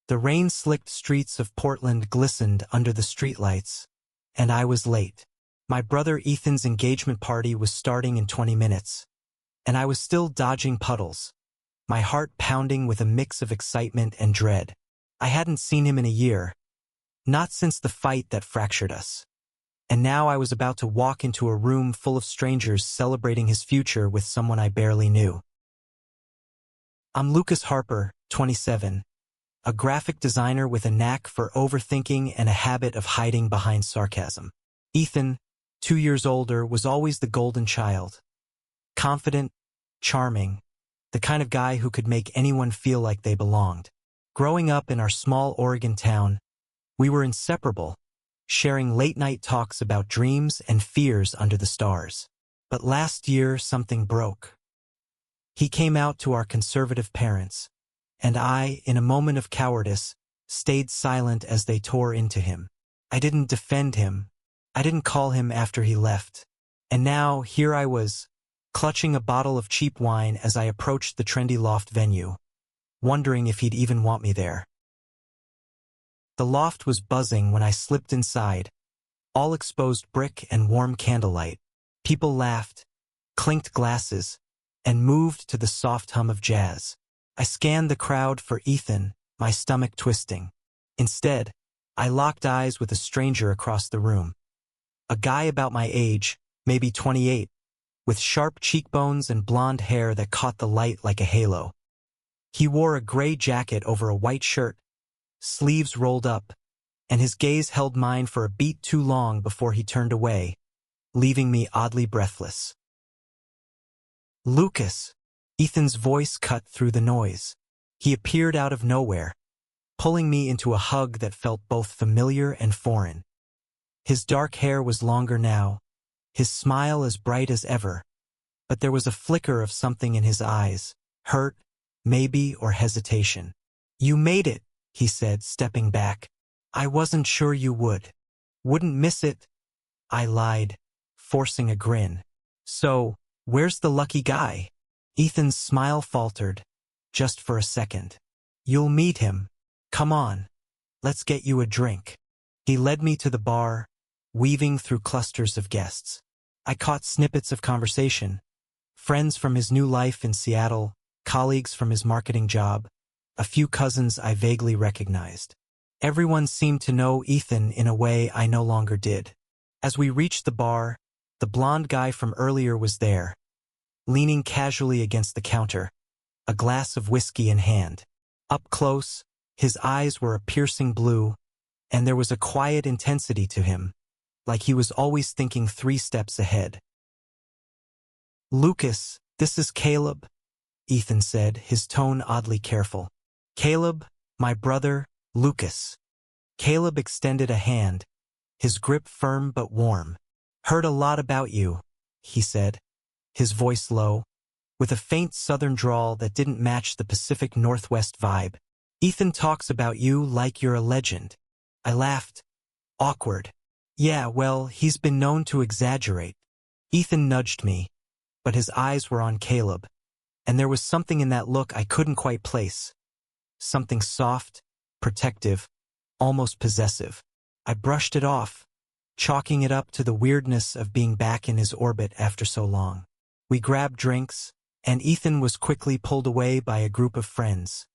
The rain-slicked streets of Portland glistened under the streetlights, and I was late. My brother Ethan's engagement party was starting in 20 minutes, and I was still dodging puddles, my heart pounding with a mix of excitement and dread. I hadn't seen him in a year, not since the fight that fractured us. And now I was about to walk into a room full of strangers celebrating his future with someone I barely knew. I'm Lucas Harper, 27, a graphic designer with a knack for overthinking and a habit of hiding behind sarcasm. Ethan, 2 years older, was always the golden child. Confident, charming, the kind of guy who could make anyone feel like they belonged. Growing up in our small Oregon town, we were inseparable, sharing late-night talks about dreams and fears under the stars. But last year, something broke. He came out to our conservative parents, and I, in a moment of cowardice, stayed silent as they tore into him. I didn't defend him. I didn't call him after he left. And now, here I was, clutching a bottle of cheap wine as I approached the trendy loft venue, wondering if he'd even want me there. The loft was buzzing when I slipped inside, all exposed brick and warm candlelight. People laughed, clinked glasses, and moved to the soft hum of jazz. I scanned the crowd for Ethan, my stomach twisting. Instead, I locked eyes with a stranger across the room. A guy about my age, maybe 28, with sharp cheekbones and blonde hair that caught the light like a halo. He wore a gray jacket over a white shirt, sleeves rolled up, and his gaze held mine for a beat too long before he turned away, leaving me oddly breathless. Lucas! Ethan's voice cut through the noise. He appeared out of nowhere, pulling me into a hug that felt both familiar and foreign. His dark hair was longer now, his smile as bright as ever, but there was a flicker of something in his eyes, hurt, maybe, or hesitation. "You made it," he said, stepping back. "I wasn't sure you would. Wouldn't miss it." I lied, forcing a grin. "So, where's the lucky guy?" Ethan's smile faltered, just for a second. "You'll meet him. Come on. Let's get you a drink." He led me to the bar, weaving through clusters of guests. I caught snippets of conversation. Friends from his new life in Seattle, colleagues from his marketing job, a few cousins I vaguely recognized. Everyone seemed to know Ethan in a way I no longer did. As we reached the bar, the blonde guy from earlier was there, leaning casually against the counter, a glass of whiskey in hand. Up close, his eyes were a piercing blue, and there was a quiet intensity to him, like he was always thinking 3 steps ahead. "Lucas, this is Caleb," Ethan said, his tone oddly careful. "Caleb, my brother, Lucas." Caleb extended a hand, his grip firm but warm. "Heard a lot about you," he said, his voice low, with a faint southern drawl that didn't match the Pacific Northwest vibe. "Ethan talks about you like you're a legend." I laughed. Awkward. "Yeah, well, he's been known to exaggerate." Ethan nudged me, but his eyes were on Caleb, and there was something in that look I couldn't quite place. Something soft, protective, almost possessive. I brushed it off, chalking it up to the weirdness of being back in his orbit after so long. We grabbed drinks, and Ethan was quickly pulled away by a group of friends,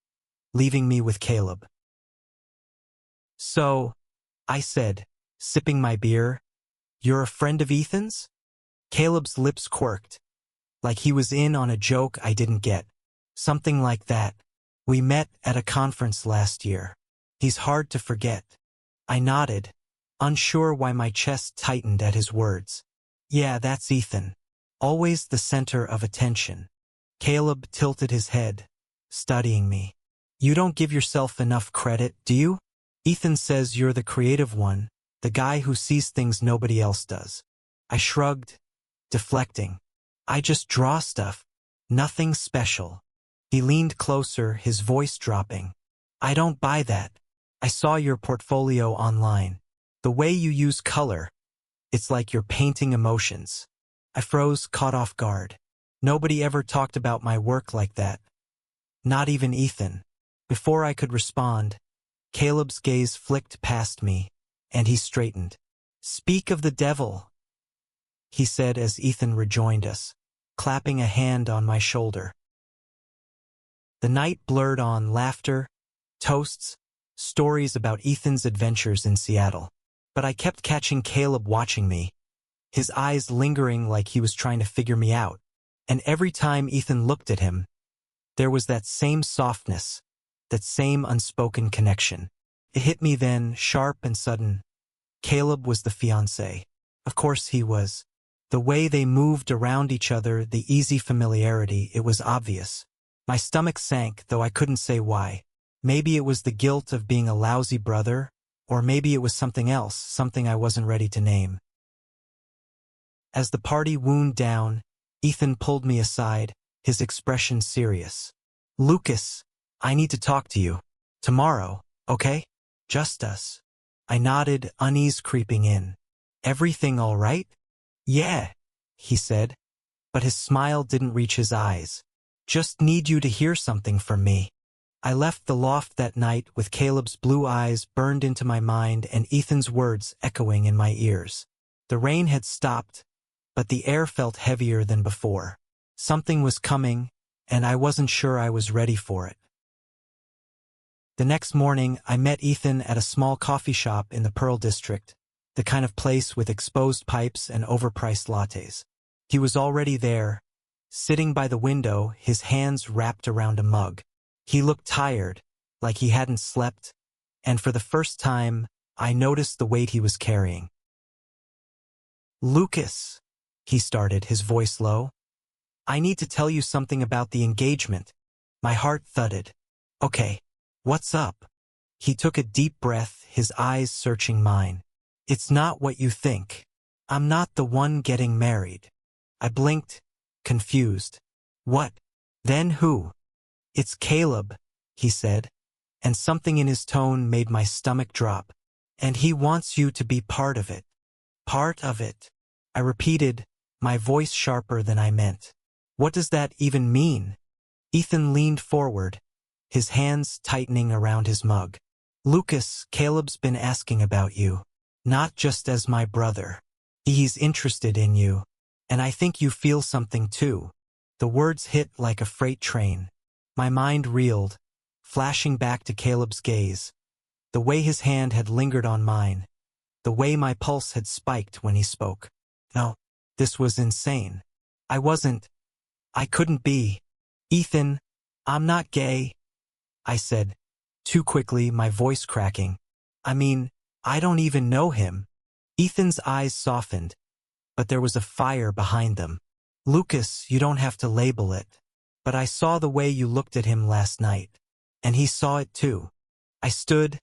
leaving me with Caleb. "So," I said, sipping my beer, "you're a friend of Ethan's?" Caleb's lips quirked, like he was in on a joke I didn't get. "Something like that. We met at a conference last year. He's hard to forget." I nodded, unsure why my chest tightened at his words. "Yeah, that's Ethan. Always the center of attention." Caleb tilted his head, studying me. "You don't give yourself enough credit, do you? Ethan says you're the creative one, the guy who sees things nobody else does." I shrugged, deflecting. "I just draw stuff. Nothing special." He leaned closer, his voice dropping. "I don't buy that. I saw your portfolio online. The way you use color, it's like you're painting emotions." I froze, caught off guard. Nobody ever talked about my work like that. Not even Ethan. Before I could respond, Caleb's gaze flicked past me, and he straightened. "Speak of the devil," he said as Ethan rejoined us, clapping a hand on my shoulder. The night blurred on laughter, toasts, stories about Ethan's adventures in Seattle. But I kept catching Caleb watching me, his eyes lingering like he was trying to figure me out. And every time Ethan looked at him, there was that same softness, that same unspoken connection. It hit me then, sharp and sudden. Caleb was the fiancé. Of course he was. The way they moved around each other, the easy familiarity, it was obvious. My stomach sank, though I couldn't say why. Maybe it was the guilt of being a lousy brother, or maybe it was something else, something I wasn't ready to name. As the party wound down, Ethan pulled me aside, his expression serious. "Lucas, I need to talk to you. Tomorrow, okay? Just us." I nodded, unease creeping in. "Everything all right?" "Yeah," he said, but his smile didn't reach his eyes. "Just need you to hear something from me." I left the loft that night with Caleb's blue eyes burned into my mind and Ethan's words echoing in my ears. The rain had stopped, but the air felt heavier than before. Something was coming, and I wasn't sure I was ready for it. The next morning, I met Ethan at a small coffee shop in the Pearl District, the kind of place with exposed pipes and overpriced lattes. He was already there, sitting by the window, his hands wrapped around a mug. He looked tired, like he hadn't slept, and for the first time, I noticed the weight he was carrying. "Lucas," he started, his voice low. "I need to tell you something about the engagement." My heart thudded. "Okay, what's up?" He took a deep breath, his eyes searching mine. "It's not what you think. I'm not the one getting married." I blinked, confused. "What? Then who?" "It's Caleb," he said, and something in his tone made my stomach drop. "And he wants you to be part of it." "Part of it," I repeated, my voice sharper than I meant. "What does that even mean?" Ethan leaned forward, his hands tightening around his mug. "Lucas, Caleb's been asking about you. Not just as my brother. He's interested in you. And I think you feel something too." The words hit like a freight train. My mind reeled, flashing back to Caleb's gaze. The way his hand had lingered on mine. The way my pulse had spiked when he spoke. No, this was insane. I couldn't be. "Ethan, I'm not gay," I said, too quickly, my voice cracking. "I mean, I don't even know him." Ethan's eyes softened, but there was a fire behind them. "Lucas, you don't have to label it. But I saw the way you looked at him last night. And he saw it too." I stood,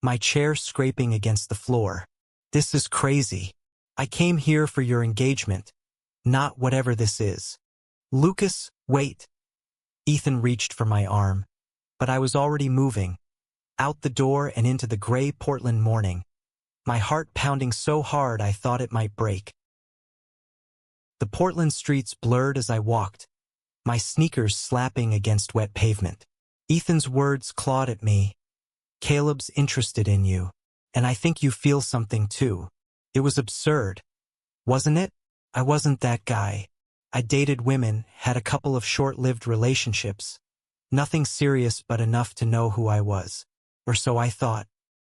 my chair scraping against the floor. "This is crazy. I came here for your engagement, not whatever this is." "Lucas, wait." Ethan reached for my arm, but I was already moving, out the door and into the gray Portland morning, my heart pounding so hard I thought it might break. The Portland streets blurred as I walked, my sneakers slapping against wet pavement. Ethan's words clawed at me. "Caleb's interested in you, and I think you feel something too." It was absurd, wasn't it? I wasn't that guy. I dated women, had a couple of short-lived relationships. Nothing serious but enough to know who I was. Or so I thought.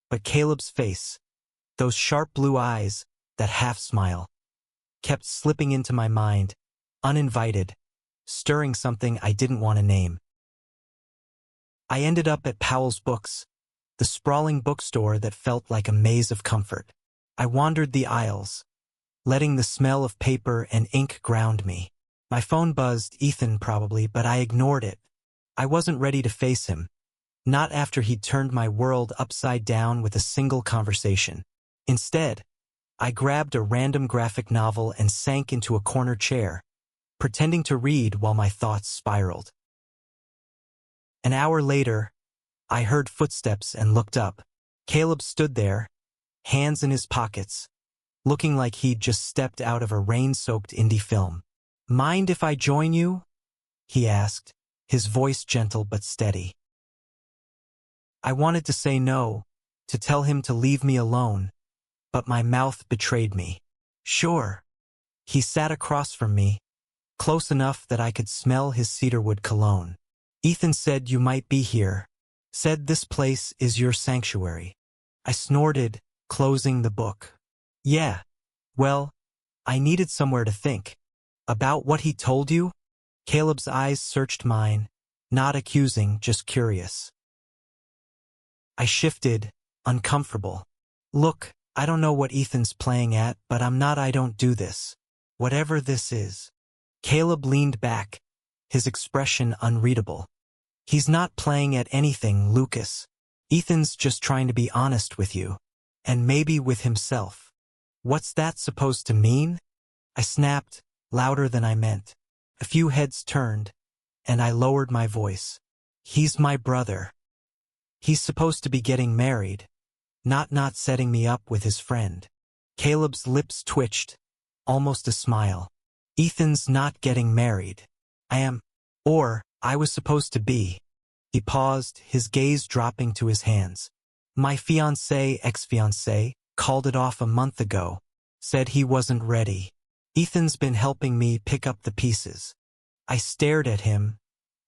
But Caleb's face, those sharp blue eyes, that half-smile, kept slipping into my mind, uninvited, stirring something I didn't want to name. I ended up at Powell's Books, the sprawling bookstore that felt like a maze of comfort. I wandered the aisles, letting the smell of paper and ink ground me. My phone buzzed, Ethan probably, but I ignored it. I wasn't ready to face him. Not after he'd turned my world upside down with a single conversation. Instead, I grabbed a random graphic novel and sank into a corner chair, pretending to read while my thoughts spiraled. An hour later, I heard footsteps and looked up. Caleb stood there, hands in his pockets, looking like he'd just stepped out of a rain-soaked indie film. "Mind if I join you?" he asked, his voice gentle but steady. I wanted to say no, to tell him to leave me alone, but my mouth betrayed me. Sure. He sat across from me, close enough that I could smell his cedarwood cologne. Ethan said you might be here, said this place is your sanctuary. I snorted, closing the book. Yeah. Well, I needed somewhere to think. About what he told you? Caleb's eyes searched mine, not accusing, just curious. I shifted, uncomfortable. Look, I don't know what Ethan's playing at, but I don't do this. Whatever this is. Caleb leaned back, his expression unreadable. He's not playing at anything, Lucas. Ethan's just trying to be honest with you. And maybe with himself. What's that supposed to mean? I snapped, louder than I meant. A few heads turned, and I lowered my voice. He's my brother. He's supposed to be getting married, not setting me up with his friend. Caleb's lips twitched, almost a smile. Ethan's not getting married. I am. Or, I was supposed to be. He paused, his gaze dropping to his hands. My fiancé, ex-fiancé, called it off a month ago. Said he wasn't ready. Ethan's been helping me pick up the pieces. I stared at him,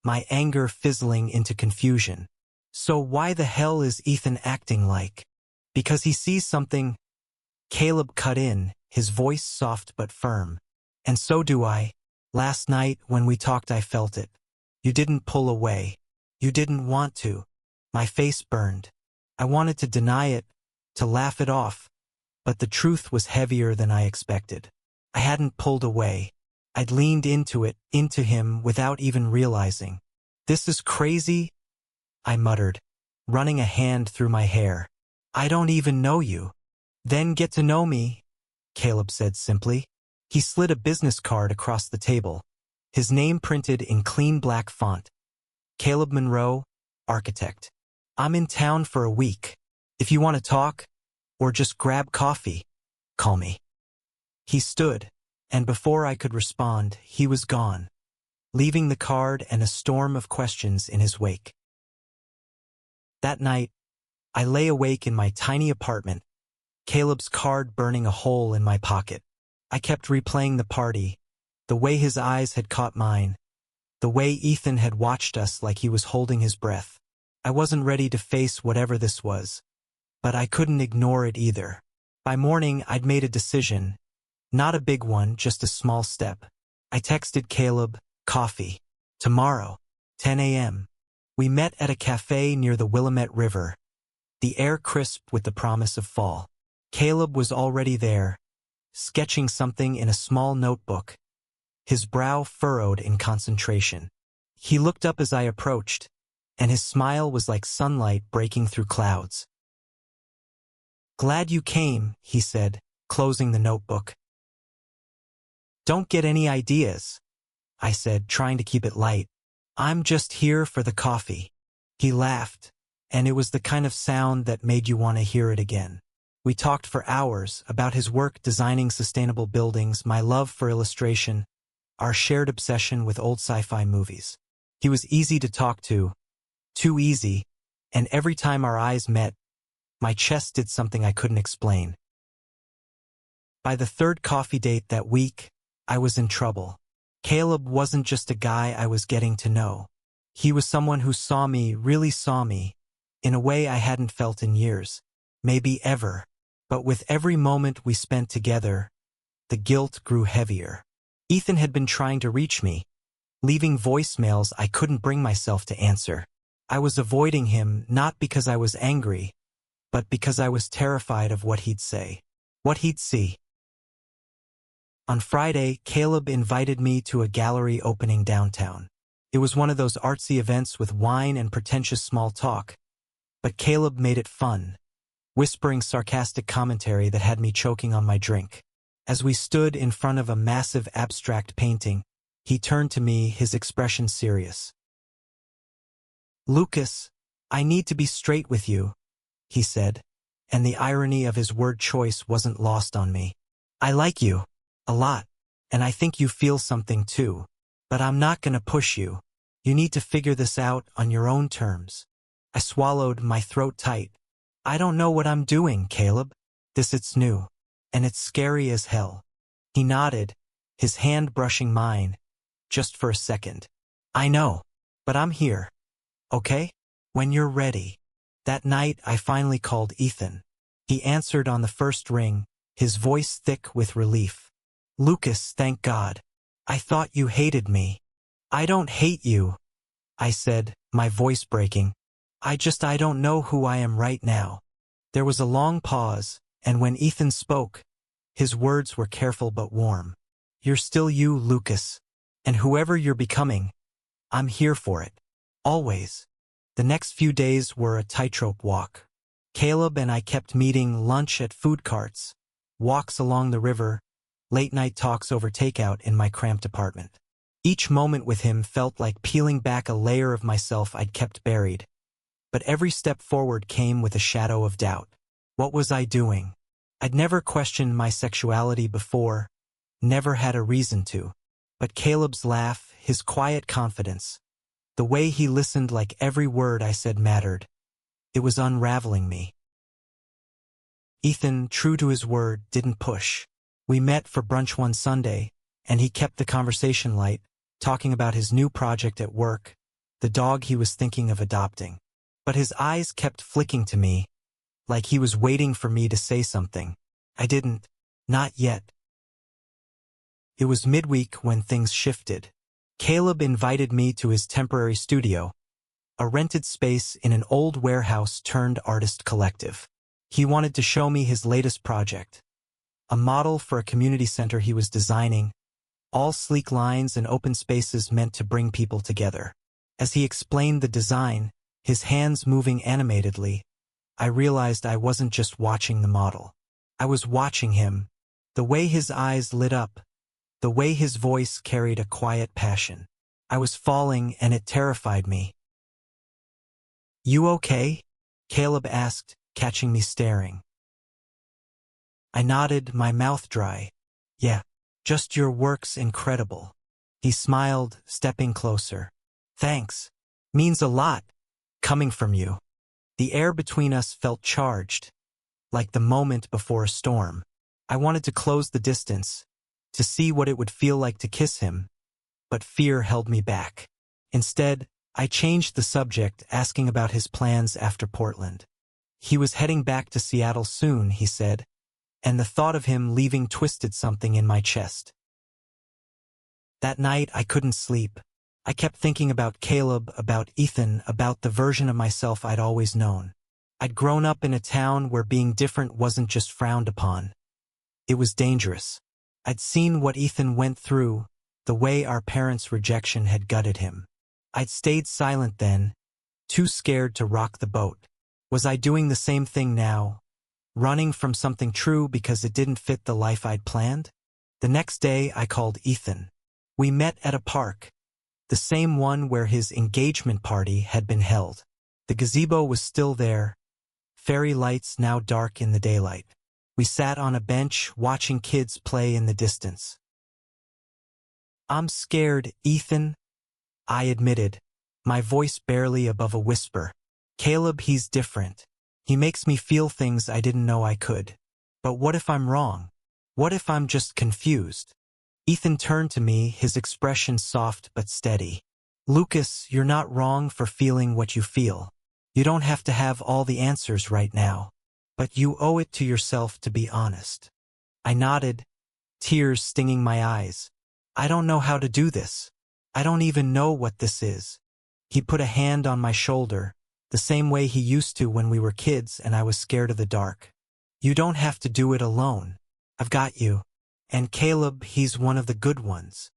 my anger fizzling into confusion. So why the hell is Ethan acting like? Because he sees something? Caleb cut in, his voice soft but firm. And so do I. Last night, when we talked, I felt it. You didn't pull away. You didn't want to. My face burned. I wanted to deny it, to laugh it off, but the truth was heavier than I expected. I hadn't pulled away. I'd leaned into it, into him, without even realizing. This is crazy, I muttered, running a hand through my hair. I don't even know you. Then get to know me, Caleb said simply. He slid a business card across the table, his name printed in clean black font. Caleb Monroe, architect. I'm in town for a week. If you want to talk, or just grab coffee, call me. He stood, and before I could respond, he was gone, leaving the card and a storm of questions in his wake. That night, I lay awake in my tiny apartment, Caleb's card burning a hole in my pocket. I kept replaying the party, the way his eyes had caught mine, the way Ethan had watched us like he was holding his breath. I wasn't ready to face whatever this was, but I couldn't ignore it either. By morning, I'd made a decision. Not a big one, just a small step. I texted Caleb, coffee. Tomorrow, 10 a.m. We met at a cafe near the Willamette River, the air crisp with the promise of fall. Caleb was already there, sketching something in a small notebook, his brow furrowed in concentration. He looked up as I approached, and his smile was like sunlight breaking through clouds. Glad you came, he said, closing the notebook. Don't get any ideas, I said, trying to keep it light. I'm just here for the coffee. He laughed, and it was the kind of sound that made you want to hear it again. We talked for hours about his work designing sustainable buildings, my love for illustration, our shared obsession with old sci-fi movies. He was easy to talk to, too easy, and every time our eyes met, my chest did something I couldn't explain. By the third coffee date that week, I was in trouble. Caleb wasn't just a guy I was getting to know. He was someone who saw me, really saw me, in a way I hadn't felt in years, maybe ever. But with every moment we spent together, the guilt grew heavier. Ethan had been trying to reach me, leaving voicemails I couldn't bring myself to answer. I was avoiding him not because I was angry, but because I was terrified of what he'd say, what he'd see. On Friday, Caleb invited me to a gallery opening downtown. It was one of those artsy events with wine and pretentious small talk, but Caleb made it fun, whispering sarcastic commentary that had me choking on my drink. As we stood in front of a massive abstract painting, he turned to me, his expression serious. Lucas, I need to be straight with you, he said, and the irony of his word choice wasn't lost on me. I like you, a lot, and I think you feel something too, but I'm not gonna push you. You need to figure this out on your own terms. I swallowed, my throat tight. I don't know what I'm doing, Caleb. It's new. And it's scary as hell. He nodded, his hand brushing mine, just for a second. I know, but I'm here. Okay? When you're ready. That night, I finally called Ethan. He answered on the first ring, his voice thick with relief. Lucas, thank God. I thought you hated me. I don't hate you, I said, my voice breaking. I don't know who I am right now. There was a long pause, and when Ethan spoke, his words were careful but warm. You're still you, Lucas. And whoever you're becoming, I'm here for it. Always. The next few days were a tightrope walk. Caleb and I kept meeting, lunch at food carts, walks along the river, late-night talks over takeout in my cramped apartment. Each moment with him felt like peeling back a layer of myself I'd kept buried. But every step forward came with a shadow of doubt. What was I doing? I'd never questioned my sexuality before, never had a reason to. But Caleb's laugh, his quiet confidence, the way he listened like every word I said mattered, it was unraveling me. Ethan, true to his word, didn't push. We met for brunch one Sunday, and he kept the conversation light, talking about his new project at work, the dog he was thinking of adopting. But his eyes kept flicking to me, like he was waiting for me to say something. I didn't. Not yet. It was midweek when things shifted. Caleb invited me to his temporary studio, a rented space in an old warehouse turned artist collective. He wanted to show me his latest project, a model for a community center he was designing, all sleek lines and open spaces meant to bring people together. As he explained the design, his hands moving animatedly, I realized I wasn't just watching the model. I was watching him, the way his eyes lit up, the way his voice carried a quiet passion. I was falling and it terrified me. You okay? Caleb asked, catching me staring. I nodded, my mouth dry. Yeah, just your work's incredible. He smiled, stepping closer. Thanks. Means a lot, coming from you. The air between us felt charged, like the moment before a storm. I wanted to close the distance, to see what it would feel like to kiss him, but fear held me back. Instead, I changed the subject, asking about his plans after Portland. He was heading back to Seattle soon, he said, and the thought of him leaving twisted something in my chest. That night, I couldn't sleep. I kept thinking about Caleb, about Ethan, about the version of myself I'd always known. I'd grown up in a town where being different wasn't just frowned upon. It was dangerous. I'd seen what Ethan went through, the way our parents' rejection had gutted him. I'd stayed silent then, too scared to rock the boat. Was I doing the same thing now, running from something true because it didn't fit the life I'd planned? The next day, I called Ethan. We met at a park, the same one where his engagement party had been held. The gazebo was still there, fairy lights now dark in the daylight. We sat on a bench, watching kids play in the distance. I'm scared, Ethan, I admitted, my voice barely above a whisper. Caleb, he's different. He makes me feel things I didn't know I could. But what if I'm wrong? What if I'm just confused? Ethan turned to me, his expression soft but steady. Lucas, you're not wrong for feeling what you feel. You don't have to have all the answers right now. But you owe it to yourself to be honest. I nodded, tears stinging my eyes. I don't know how to do this. I don't even know what this is. He put a hand on my shoulder, the same way he used to when we were kids and I was scared of the dark. You don't have to do it alone. I've got you. And Caleb, he's one of the good ones.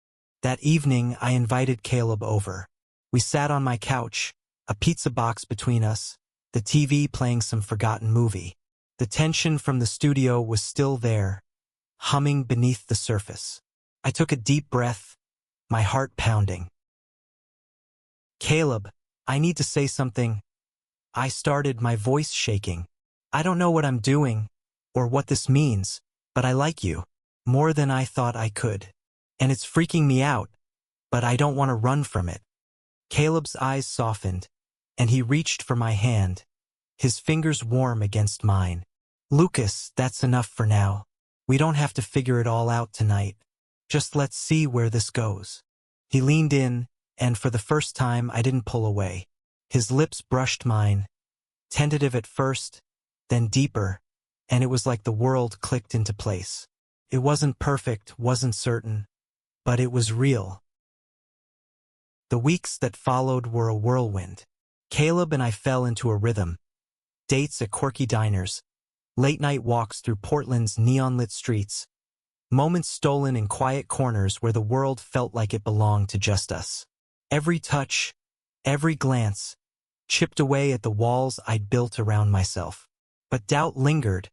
That evening, I invited Caleb over. We sat on my couch, a pizza box between us, the TV playing some forgotten movie. The tension from the studio was still there, humming beneath the surface. I took a deep breath, my heart pounding. Caleb, I need to say something. I started, my voice shaking. I don't know what I'm doing, or what this means, but I like you, more than I thought I could. And it's freaking me out, but I don't want to run from it. Caleb's eyes softened, and he reached for my hand, his fingers warm against mine. "Lucas, that's enough for now. We don't have to figure it all out tonight. Just let's see where this goes." He leaned in, and for the first time I didn't pull away. His lips brushed mine, tentative at first, then deeper, and it was like the world clicked into place. It wasn't perfect, wasn't certain, but it was real. The weeks that followed were a whirlwind. Caleb and I fell into a rhythm. Dates at quirky diners, late-night walks through Portland's neon-lit streets, moments stolen in quiet corners where the world felt like it belonged to just us. Every touch, every glance, chipped away at the walls I'd built around myself. But doubt lingered,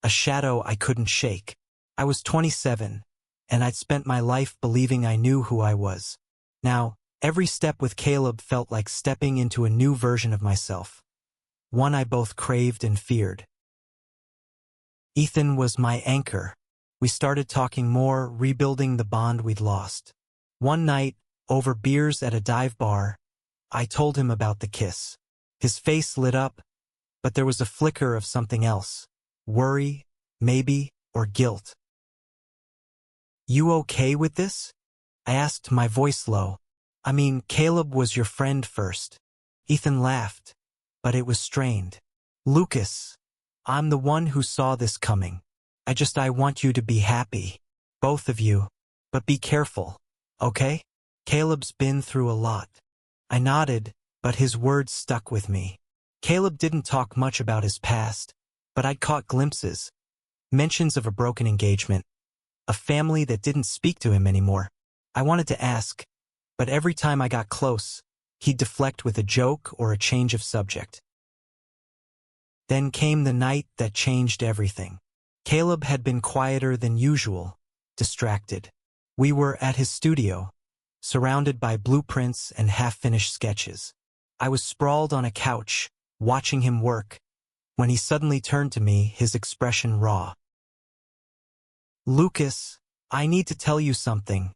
a shadow I couldn't shake. I was 27, and I'd spent my life believing I knew who I was. Now, every step with Caleb felt like stepping into a new version of myself, one I both craved and feared. Ethan was my anchor. We started talking more, rebuilding the bond we'd lost. One night, over beers at a dive bar, I told him about the kiss. His face lit up, but there was a flicker of something else. Worry, maybe, or guilt. "You okay with this?" I asked, my voice low. "I mean, Caleb was your friend first." Ethan laughed, but it was strained. "Lucas, I'm the one who saw this coming. I want you to be happy. Both of you. But be careful, okay? Caleb's been through a lot." I nodded, but his words stuck with me. Caleb didn't talk much about his past, but I'd caught glimpses. Mentions of a broken engagement, a family that didn't speak to him anymore. I wanted to ask, but every time I got close, he'd deflect with a joke or a change of subject. Then came the night that changed everything. Caleb had been quieter than usual, distracted. We were at his studio, surrounded by blueprints and half-finished sketches. I was sprawled on a couch, watching him work, when he suddenly turned to me, his expression raw. "Lucas, I need to tell you something,"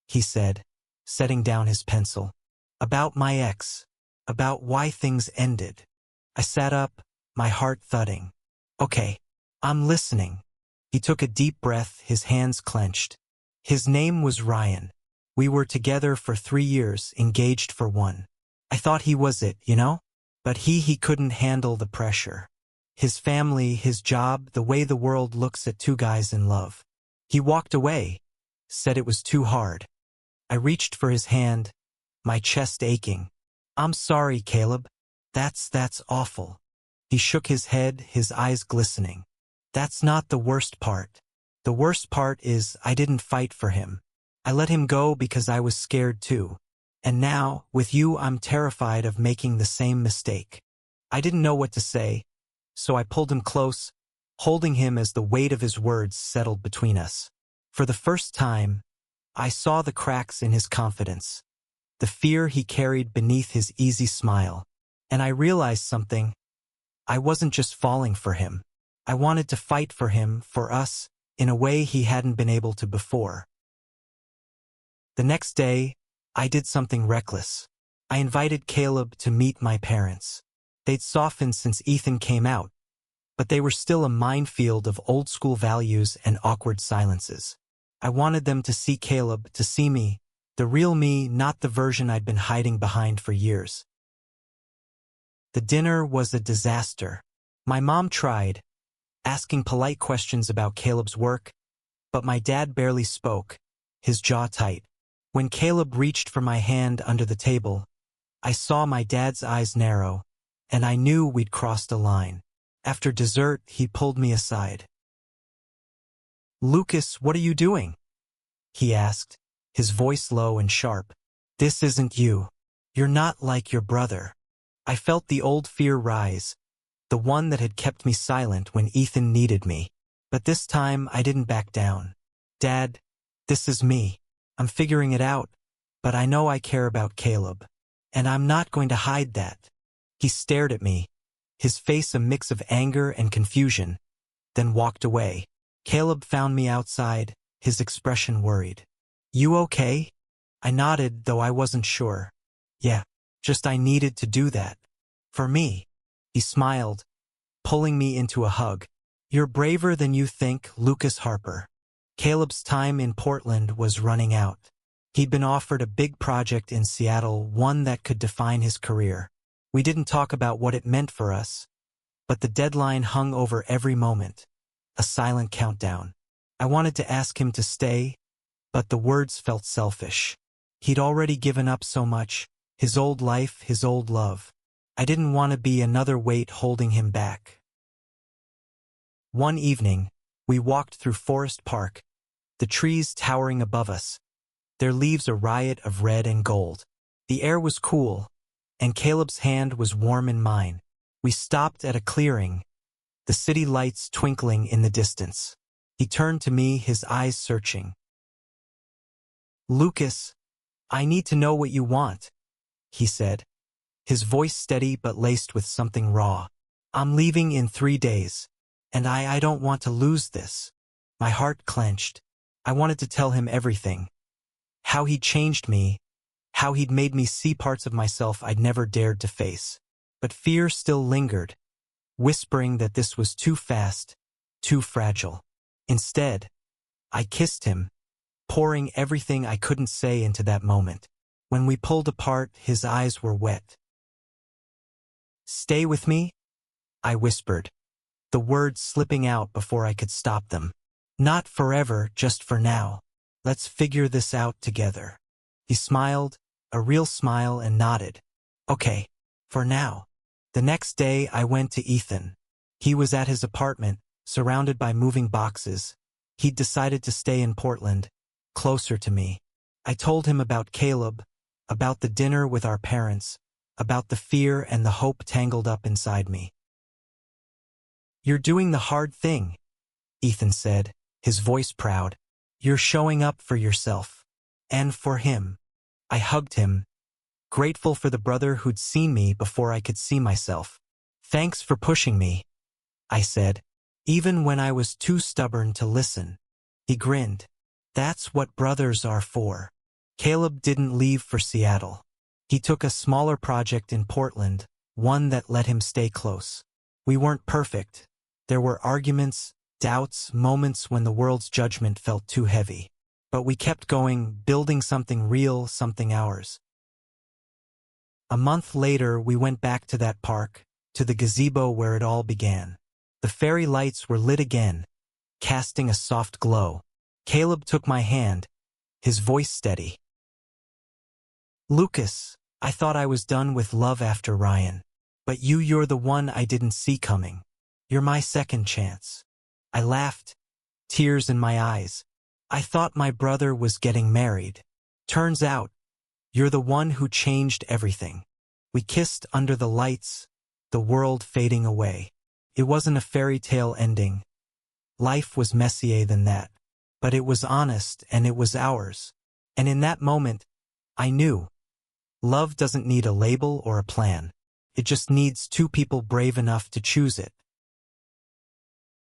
he said, setting down his pencil. "About my ex, about why things ended." I sat up, my heart thudding. "Okay, I'm listening." He took a deep breath, his hands clenched. "His name was Ryan. We were together for 3 years, engaged for 1. I thought he was it, you know? But he couldn't handle the pressure. His family, his job, the way the world looks at 2 guys in love. He walked away, said it was too hard." I reached for his hand, my chest aching. "I'm sorry, Caleb. That's awful." He shook his head, his eyes glistening. "That's not the worst part. The worst part is I didn't fight for him. I let him go because I was scared too. And now, with you, I'm terrified of making the same mistake." I didn't know what to say, so I pulled him close, holding him as the weight of his words settled between us. For the first time, I saw the cracks in his confidence, the fear he carried beneath his easy smile. And I realized something. I wasn't just falling for him. I wanted to fight for him, for us, in a way he hadn't been able to before. The next day, I did something reckless. I invited Caleb to meet my parents. They'd softened since Ethan came out, but they were still a minefield of old-school values and awkward silences. I wanted them to see Caleb, to see me, the real me, not the version I'd been hiding behind for years. The dinner was a disaster. My mom tried, asking polite questions about Caleb's work, but my dad barely spoke, his jaw tight. When Caleb reached for my hand under the table, I saw my dad's eyes narrow, and I knew we'd crossed a line. After dessert, he pulled me aside. "Lucas, what are you doing?" he asked, his voice low and sharp. "This isn't you. You're not like your brother." I felt the old fear rise, the one that had kept me silent when Ethan needed me. But this time, I didn't back down. "Dad, this is me. I'm figuring it out, but I know I care about Caleb, and I'm not going to hide that." He stared at me, his face a mix of anger and confusion, then walked away. Caleb found me outside, his expression worried. "You okay?" I nodded, though I wasn't sure. "Yeah, just I needed to do that." For me. He smiled, pulling me into a hug. You're braver than you think, Lucas Harper. Caleb's time in Portland was running out. He'd been offered a big project in Seattle, one that could define his career. We didn't talk about what it meant for us, but the deadline hung over every moment. A silent countdown. I wanted to ask him to stay, but the words felt selfish. He'd already given up so much, his old life, his old love. I didn't want to be another weight holding him back. One evening, we walked through Forest Park, the trees towering above us, their leaves a riot of red and gold. The air was cool, and Caleb's hand was warm in mine. We stopped at a clearing, the city lights twinkling in the distance. He turned to me, his eyes searching. Lucas, I need to know what you want, he said, his voice steady but laced with something raw. I'm leaving in 3 days, and I don't want to lose this. My heart clenched. I wanted to tell him everything. How he'd changed me, how he'd made me see parts of myself I'd never dared to face. But fear still lingered, whispering that this was too fast, too fragile. Instead, I kissed him, pouring everything I couldn't say into that moment. When we pulled apart, his eyes were wet. Stay with me? I whispered, the words slipping out before I could stop them. Not forever, just for now. Let's figure this out together. He smiled, a real smile, and nodded. Okay, for now. The next day I went to Ethan. He was at his apartment, surrounded by moving boxes. He'd decided to stay in Portland, closer to me. I told him about Caleb, about the dinner with our parents, about the fear and the hope tangled up inside me. You're doing the hard thing, Ethan said, his voice proud. You're showing up for yourself. And for him. I hugged him, grateful for the brother who'd seen me before I could see myself. Thanks for pushing me, I said, even when I was too stubborn to listen. He grinned. That's what brothers are for. Caleb didn't leave for Seattle. He took a smaller project in Portland, one that let him stay close. We weren't perfect. There were arguments, doubts, moments when the world's judgment felt too heavy. But we kept going, building something real, something ours. A month later, we went back to that park, to the gazebo where it all began. The fairy lights were lit again, casting a soft glow. Caleb took my hand, his voice steady. Lucas, I thought I was done with love after Ryan. But you're the one I didn't see coming. You're my second chance. I laughed, tears in my eyes. I thought my brother was getting married. Turns out, you're the one who changed everything. We kissed under the lights, the world fading away. It wasn't a fairy tale ending. Life was messier than that. But it was honest and it was ours. And in that moment, I knew. Love doesn't need a label or a plan. It just needs two people brave enough to choose it.